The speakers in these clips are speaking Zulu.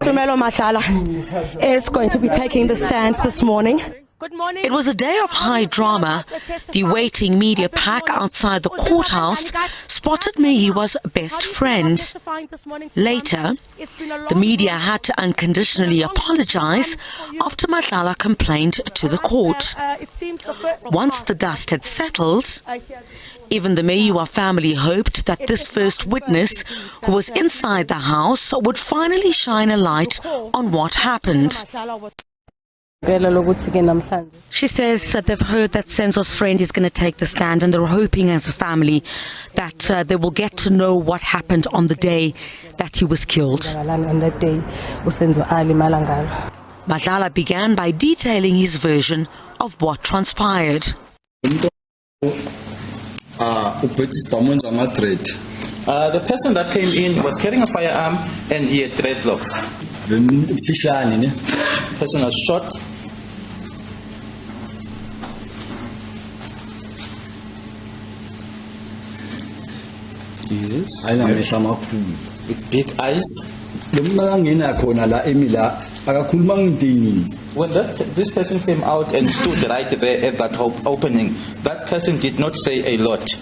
Tumelo Madlala is going to be taking the stand this morning. Good morning. It was a day of high drama. The waiting media pack outside the courthouse spotted Meyiwa's best friend. Later, the media had to unconditionally apologize after Madlala complained to the court. Once the dust had settled, even the Meyiwa family hoped that this first witness, who was inside the house, would finally shine a light on what happened. She says that they've heard that Senzo's friend is going to take the stand, and they're hoping as a family that they will get to know what happened on the day that he was killed. Madlala began by detailing his version of what transpired. The person that came in was carrying a firearm and he had dreadlocks. The person was shot. Yes. With big eyes. When this person came out and stood right there at that opening, that person did not say a lot.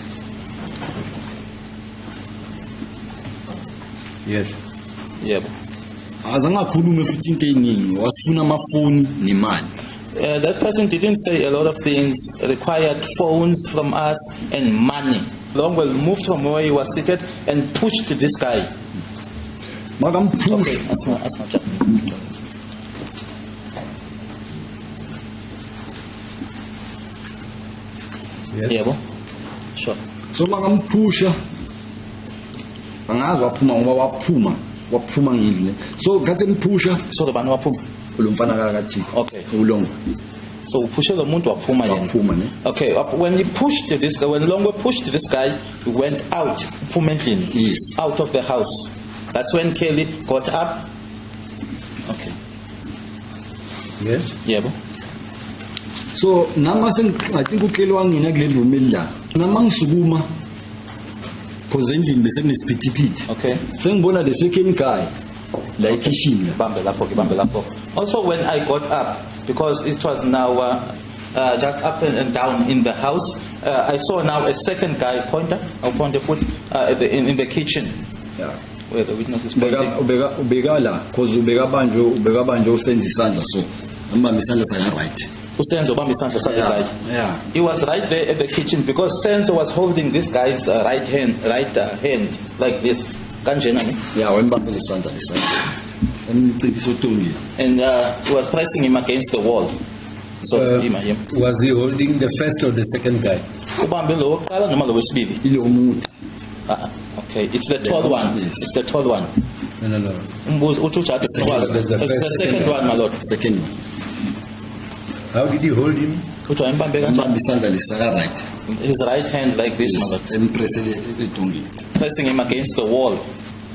Yes. Yep. That person didn't say a lot of things, required phones from us and money. Longwell moved from where he was seated and pushed this guy. Okay, that's not Yes. Yeah, sure. So magam pusha. Angazi waphuma so kathi pusha so the bani waphuma ulomfana kakathi okay ulongo so pushe lo muntu waphuma yena okay when he pushed this guy, when Longo pushed this guy, he went out permanently. Yes. Out of the house. That's when Kelly got up. Okay. Yes. Yeah. So namasen I think uKelly wangena kule room la namangisukuma because engine besenesiphithiphithi. Okay. Sengibona the second guy like ishina. Bambe lapho. Also when I got up, because it was now just up and down in the house, I saw now a second guy pointer foot in the kitchen. Yeah. Where the witness is pointing. Ubeka la because ubeka banjo usenza isandla so. Ngibamba isandla sakhe right. Senzo right. Yeah. He was right there at the kitchen because Senzo was holding this guy's right hand like this. Yeah, when back the sandal. And he was pressing him against the wall. So was he holding the first or the second guy? Okay, it's the third one. It's the third one. No. It's the second one, my lord. Second one. How did you hold him? His right hand like this, my lord. Pressing him against the wall.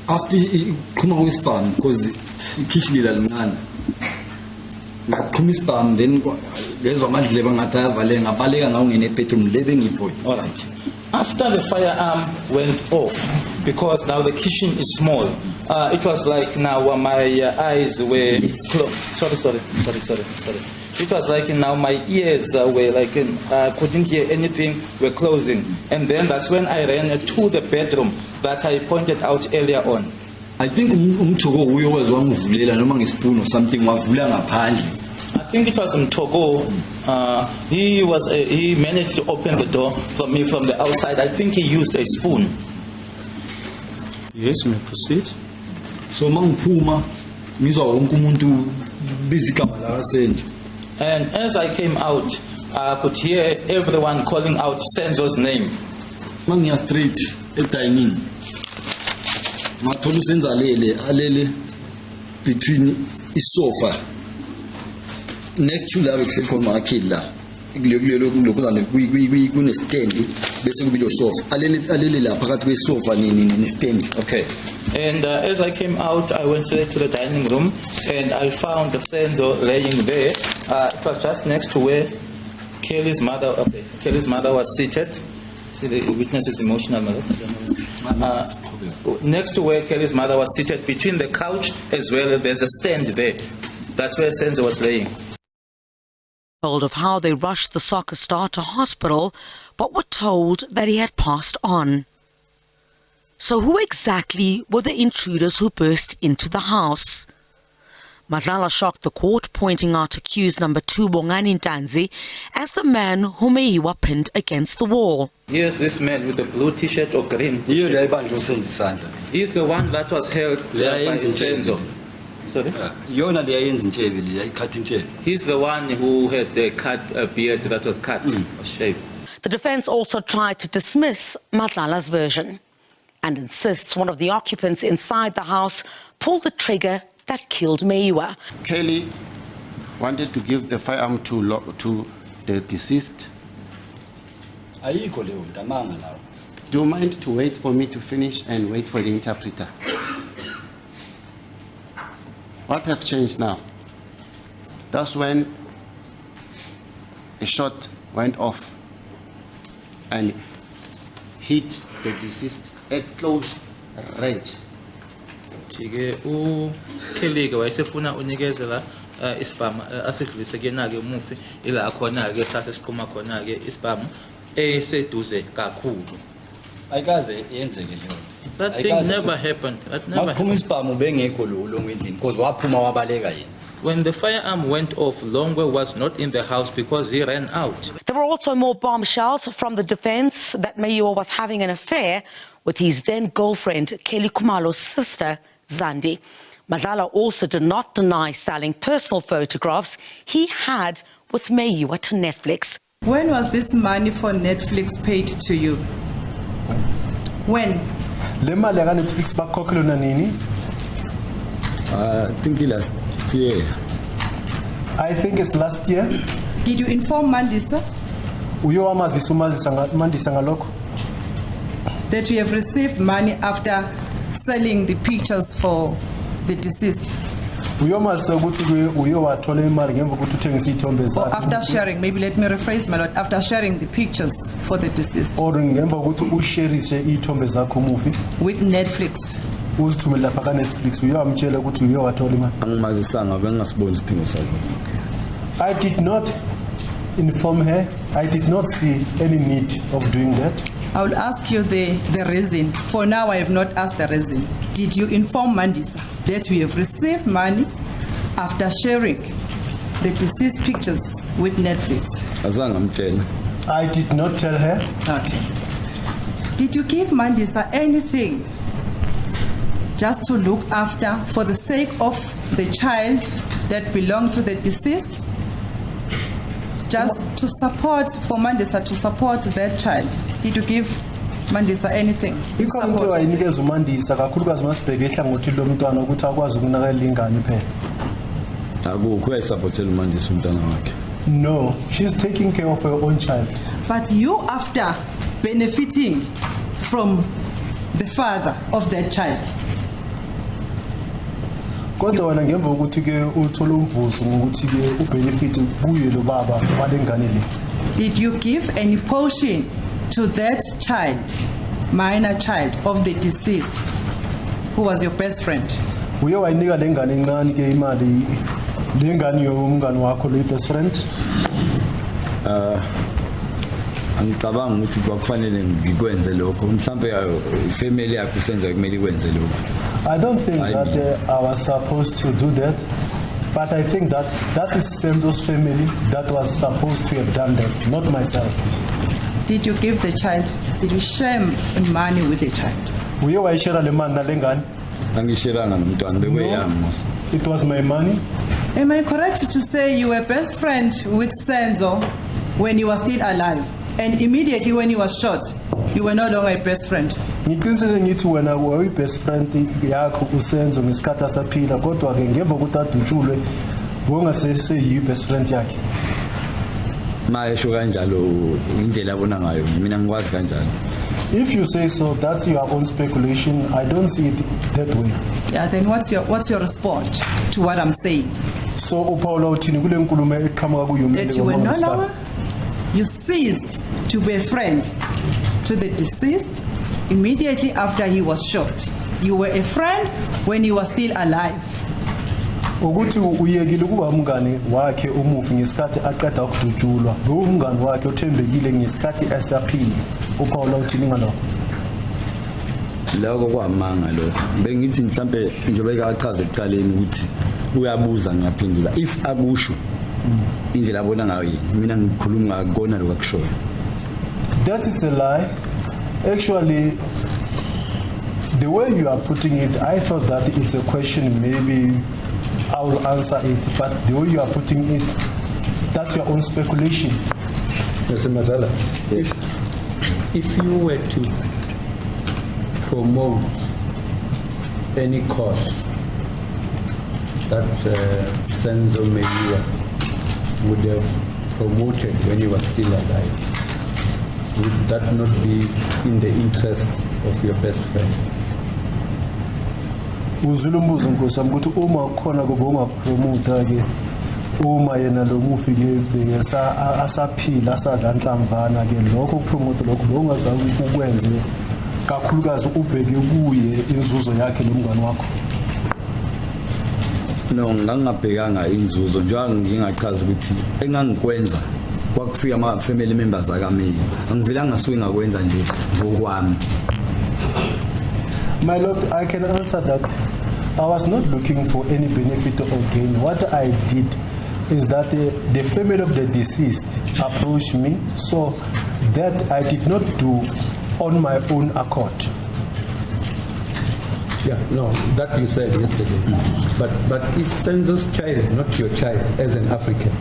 After he come out with spam, because he kissed me like man. Spam, then there's a man living at a in a bedroom living in point. All right. After the firearm went off, because now the kitchen is small, it was like now my eyes were closed. Sorry. It was like now my ears were like couldn't hear anything, were closing. And then that's when I ran to the bedroom that I pointed out earlier on. I think umthoko uyo waziwangivulela noma ngespoon or something wavula ngaphandle. I think it was Mtogo. He managed to open the door from me from the outside. I think he used a spoon. Yes, may proceed. So mangiphuma ngizwa wonke umuntu bizigaba la Senzo. And as I came out, I could hear everyone calling out Senzo's name. Mangiya straight dining. Mathola usenza alele between isofa next to la bekhona akila kune stand bese kubilo sofa alele la phakathi kwesofa ne stand. Okay. And as I came out, I went straight to the dining room and I found Senzo laying there. It was just next to where Kelly's mother was seated. See, the witness is emotional. Next to where Kelly's mother was seated, between the couch as well, there's a stand there. That's where Senzo was laying. Told of how they rushed the soccer star to hospital, but were told that he had passed on. So who exactly were the intruders who burst into the house? Madlala shocked the court, pointing out accused number 2 Bongani Ntanzi as the man whom Meyiwa pinned against the wall. Here's this man with the blue t-shirt or green. He's the one that was held there by Senzo. Sorry? He's the one who had the cut beard that was cut or shaved. The defense also tried to dismiss Madlala's version and insists one of the occupants inside the house pulled the trigger that killed Meyiwa. Kelly wanted to give the firearm to the deceased. Do you mind to wait for me to finish and wait for the interpreter? What have changed now? That's when a shot went off and hit the deceased at close range. Kelly wayesefuna unikezela isibhamu asidlulise kuyena ke umufi ila khona ke sase siqhuma khona ke isibhamu eseduze kakhulu. Ayikaze yenzeke leyo. That thing never happened. That never happened. Isibhamu bengekho lo endlini because waphuma wabaleka yena. When the firearm went off, Longwe was not in the house because he ran out. There were also more bombshells from the defense that Meyiwa was having an affair with his then-girlfriend, Kelly Khumalo's sister, Zandi. Madlala also did not deny selling personal photographs he had with Meyiwa to Netflix. When was this money for Netflix paid to you? When? Le mali ya Netflix bakhokhela nini? I think last year. I think it's last year. Did you inform Mandisa Uyowamazisa Mandisa ngalokho? that you have received money after selling the pictures for the deceased? Uyomazisa ukuthi uyowathola imali ngemva kokuthi uthengisa izithombe Or zakhe. after sharing, maybe let me rephrase my lord, after sharing the pictures for the deceased Or ngemva kokuthi ushareise izithombe zakhe umufi with Netflix? uzithumele lapha ka Netflix uyamtshela ukuthi uyowathola imali. Angimazisanga bengasiboni isidingo salokho. I did not inform her. I did not see any need of doing that. I will ask you the reason. For now, I have not asked the reason. Did you inform Mandisa that we have received money after sharing the deceased pictures with Netflix? Azange amtshela. I did not tell her. Okay. Did you give Mandisa anything just to look after for the sake of the child that belonged to the deceased? Just to support, for Mandisa to support that child. Did you give Mandisa anything? Ikhona into ayinikeza uMandisa kakhulukazi masibheke ehlangothini lomntwana ukuthi akwazi ukunakekela ingane phela. Akukho uyayisupportela uMandisa umntana wakhe. No, she's taking care of her own child. But you, after benefiting from the father of that child, Kodwa wena ngemva ukuthi ke uthola umvuzo ngokuthi ke ubenefit kuye lo baba walengane le. did you give any portion to that child, minor child of the deceased, who was your best friend? Uye wayinika lengane encane ke imali lengane yomngane wakho lo best friend. Angicabanga ukuthi kwakufanele ngikwenze lokho. Mhlambe ifamily yakho senza kumele ikwenze lokho. I don't think that I was supposed to do that, but I think that is Senzo's family that was supposed to have done that, not myself. Did you give the child, did you share money with the child? Uye wayishare le mali nalengane. Angisheranga nomntwana bekuyami mos. It was my money. Am I correct to say you were best friend with Senzo when he was still alive, and immediately when he was shot, you were no longer a best friend? Ngiqinisele ngithi wena uyi best friend yakho uSenzo ngesikhathi asaphila kodwa ke ngemva kokuthi adutshulwe wongasese yi best friend yakhe. Mayesho kanjalo indlela abona ngayo mina ngikwazi kanjalo. If you say so, that's your own speculation. I don't see it that way. Yeah, then what's your response to what I'm saying? So uPaula uthini kule nkulumo eqhamuka kuyo That you were no longer, you ceased to be a friend to the deceased immediately after he was shot. You were a friend when he was still alive. Ukuthi uyekile kuba umngane wakhe umufi ngesikhathi aqeda ukudutshulwa lo umngane wakhe othembekile ngesikhathi esaphila uPaula uthini ngalokho lokho kwamanga lokho bengithi mhlambe njengoba ekachaza ekuqaleni ukuthi uyabuza ngiyaphendula if akusho indlela abona ngayo mina ngikhuluma ngakona lokho akushoyo. That is a lie. Actually, the way you are putting it, I thought that it's a question, maybe I will answer it, but the way you are putting it, that's your own speculation. Mr. Madlala, if you were to promote any cause that Senzo Meyiwa would have promoted when he was still alive, would that not be in the interest of your best friend? Uzulumbuzo nkosami ukuthi uma khona kubonga promoter ke uma yena lo mufi ke bengesa asaphila asadla nhlamvana ke lokho kupromote lokho bongazama ukwenze kakhulukazi ubheke kuye inzuzo yakhe nomngane wakho. No, ngangabhekanga inzuzo njengoba ngingachaza ukuthi engangikwenza kwakufika ama family members akamini angivela ngasuke ngakwenza nje ngokwami. My Lord, I can answer that. I was not looking for any benefit or gain. What I did is that the family of the deceased approached me, so that I did not do on my own accord. Yeah, no, that you said yesterday. But is Senzo's child not your child as an African?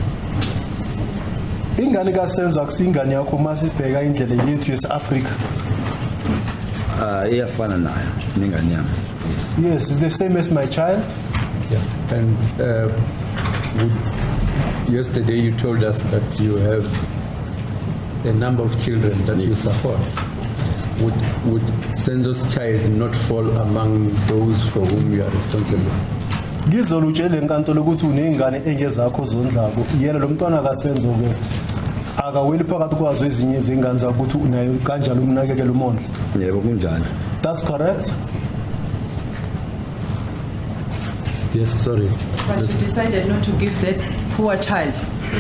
Ingane kaSenzo akusingane yakho masibheka indlela yethu yesAfrica. Iyafana nayo ningane yami. Yes, it's the same as my child. Yeah, and yesterday you told us that you have a number of children that you support. Would Senzo's child not fall among those for whom you are responsible? Ngizolo utshele enkantolo ukuthi unezingane engezakho zondlako yena lo mntwana kaSenzo ke akaweli phakathi kwazo ezinye izingane zakho ukuthi unayo kanjalo umnakekela umondla. Yebo kunjalo. That's correct. Yes, sorry. But you decided not to give that poor child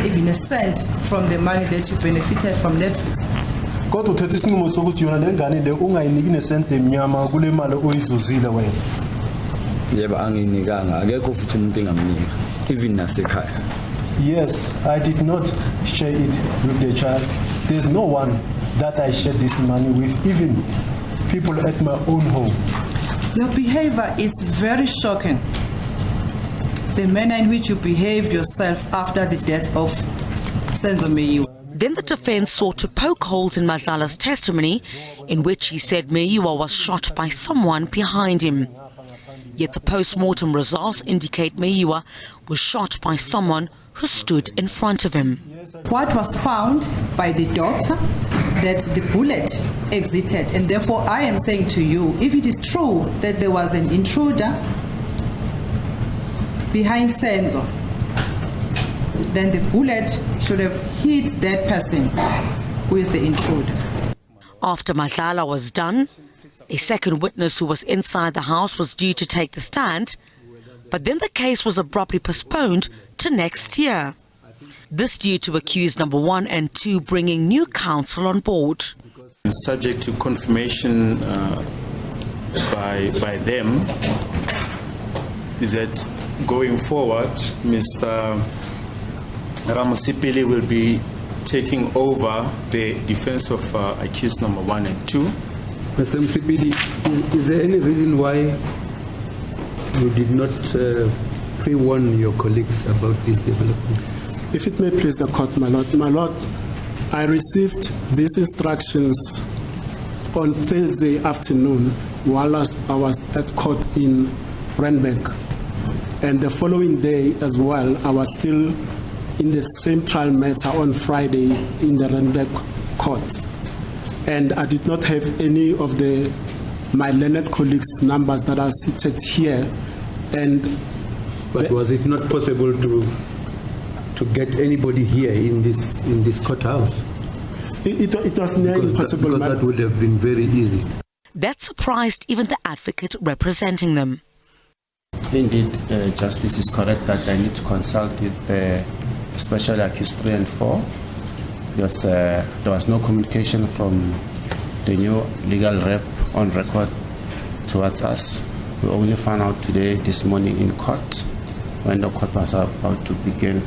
even a cent from the money that you benefited from Netflix. Kodwa uthethe isinqumo sokuthi yona lengane le ungayiniki nesente emnyama kule mali oyizuzile wena. Yebo anginikanga akekho futhi umuntu engamnika even nasekhaya. Yes, I did not share it with the child. There's no one that I shared this money with, even people at my own home. Your behavior is very shocking. The manner in which you behaved yourself after the death of Senzo Meyiwa. Then the defense sought to poke holes in Madlala's testimony, in which he said Meyiwa was shot by someone behind him. Yet the post-mortem results indicate Meyiwa was shot by someone who stood in front of him. What was found by the doctor, that the bullet exited, and therefore I am saying to you, if it is true that there was an intruder behind Senzo, then the bullet should have hit that person who is the intruder. After Madlala was done, a second witness who was inside the house was due to take the stand, but then the case was abruptly postponed to next year. This due to accused number 1 and 2 bringing new counsel on board. Subject to confirmation by them, is that going forward, Mr. Ramasipili will be taking over the defense of accused number 1 and 2. Mr. Msipili, is there any reason why you did not pre-warn your colleagues about this development? If it may please the court, my lord, I received these instructions on Thursday afternoon while I was at court in Randburg. And the following day as well, I was still in the same trial matter on Friday in the Randburg court. And I did not have any of my learned colleagues' numbers that are seated here. But was it not possible to get anybody here in this courthouse? It was nearly impossible. Because that would have been very easy. that surprised even the advocate representing them. Indeed, Justice is correct that I need to consult with the especially accused 3 and 4 because there was no communication from the new legal rep on record towards us. We only found out this morning in court when the court was about to begin.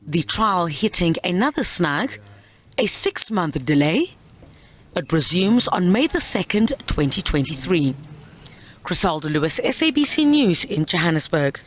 The trial hitting another snag, a 6-month delay. It resumes on May the 2nd, 2023. Chriselda Lewis, SABC News in Johannesburg.